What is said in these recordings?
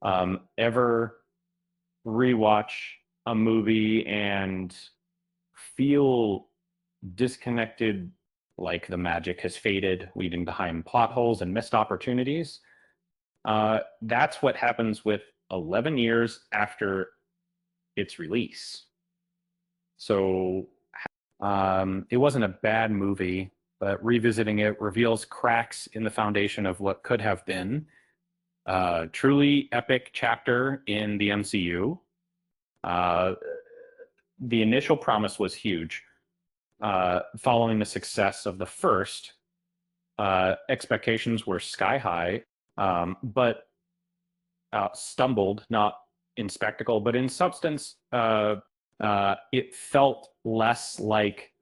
Ever rewatch a movie and feel disconnected, like the magic has faded, leaving behind plot holes and missed opportunities? That's what happens with 11 years after its release. So it wasn't a bad movie, but revisiting it reveals cracks in the foundation of what could have been a truly epic chapter in the MCU. Uh, the initial promise was huge. Following the success of the first, expectations were sky high, but stumbled not in spectacle, but in substance. It felt less like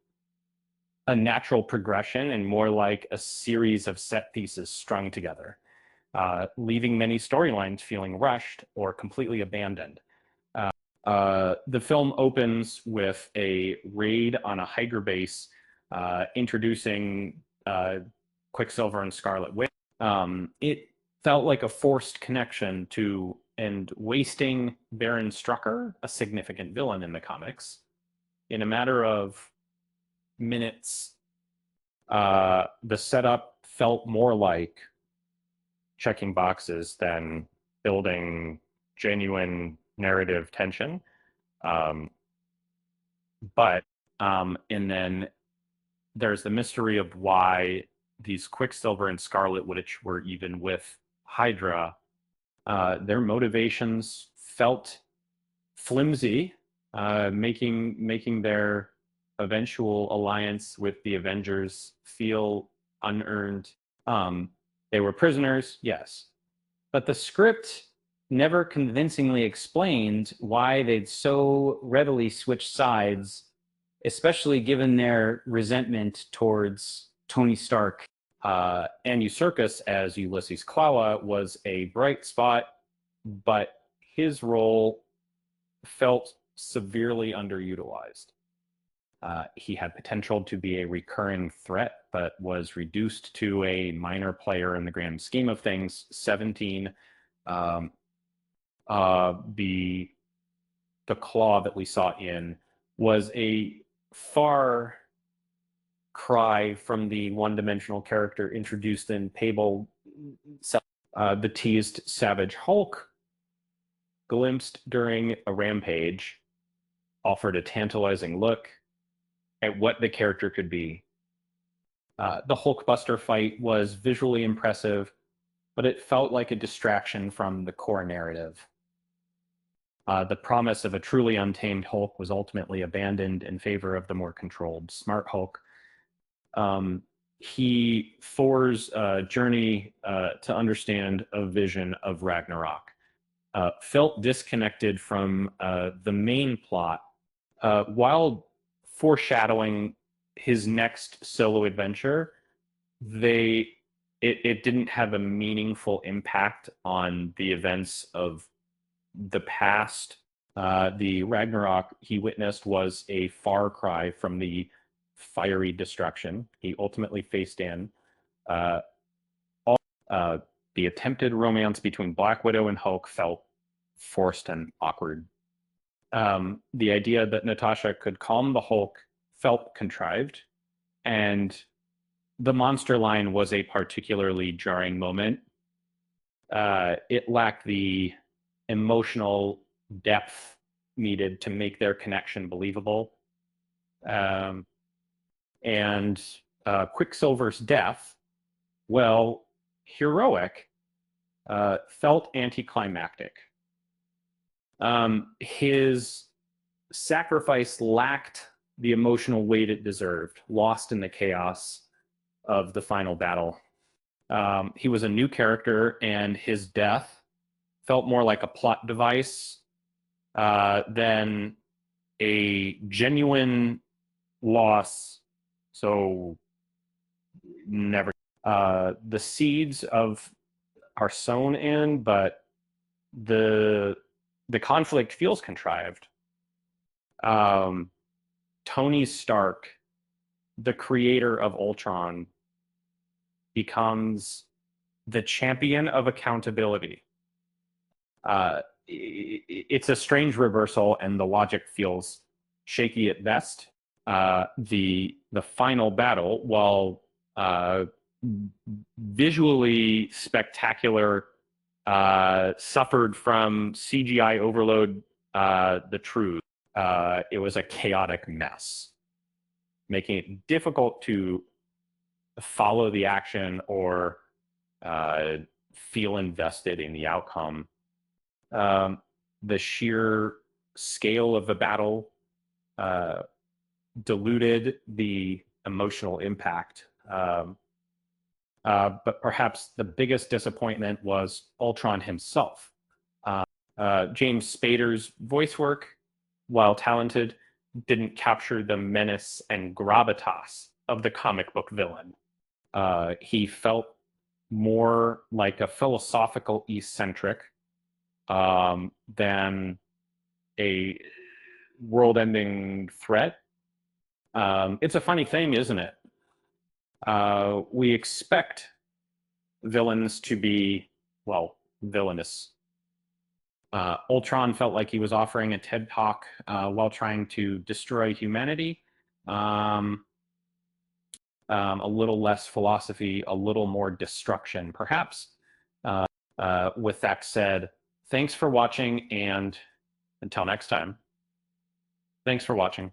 a natural progression and more like a series of set pieces strung together, leaving many storylines feeling rushed or completely abandoned. The film opens with a raid on a Hydra base, introducing Quicksilver and Scarlet Witch. It felt like a forced connection to and wasting Baron Strucker, a significant villain in the comics, in a matter of minutes. The setup felt more like checking boxes than building genuine narrative tension. Um, but and then there's the mystery of why these Quicksilver and Scarlet Witch were even with Hydra. Their motivations felt flimsy, making their eventual alliance with the Avengers feel unearned. Um, they were prisoners, yes, but the script never convincingly explained why they'd so readily switch sides, especially given their resentment towards Tony Stark. And Usurkus as Ulysses Klaue was a bright spot, but his role felt severely underutilized. He had potential to be a recurring threat, but was reduced to a minor player in the grand scheme of things. 17, um, the claw that we saw in was a far cry from the one-dimensional character introduced in Pable. The teased Savage Hulk, glimpsed during a rampage, offered a tantalizing look at what the character could be. The Hulkbuster fight was visually impressive, but it felt like a distraction from the core narrative. The promise of a truly untamed Hulk was ultimately abandoned in favor of the more controlled, smart Hulk. Thor's journey to understand a vision of Ragnarok felt disconnected from the main plot, while foreshadowing his next solo adventure. It didn't have a meaningful impact on the events of the past. The Ragnarok he witnessed was a far cry from the fiery destruction he ultimately faced in. Uh, all, the attempted romance between Black Widow and Hulk felt forced and awkward. The idea that Natasha could calm the Hulk felt contrived, and the monster line was a particularly jarring moment. It lacked the emotional depth needed to make their connection believable. Um, and Quicksilver's death, well, heroic, felt anticlimactic. His sacrifice lacked the emotional weight it deserved, lost in the chaos of the final battle. He was a new character, and his death felt more like a plot device than a genuine loss. So never. The seeds of are sown in, but the the conflict feels contrived. Um, Tony Stark, the creator of Ultron, becomes the champion of accountability. it's a strange reversal, and the logic feels shaky at best. The final battle, while visually spectacular, suffered from CGI overload. The truth, it was a chaotic mess, making it difficult to follow the action or feel invested in the outcome. The sheer scale of the battle diluted the emotional impact. But perhaps the biggest disappointment was Ultron himself. James Spader's voice work, while talented, didn't capture the menace and gravitas of the comic book villain. He felt more like a philosophical eccentric than a world-ending threat. It's a funny thing, isn't it? We expect villains to be, well, villainous. Ultron felt like he was offering a TED Talk while trying to destroy humanity. A little less philosophy, a little more destruction, perhaps. With that said, thanks for watching, and until next time, thanks for watching.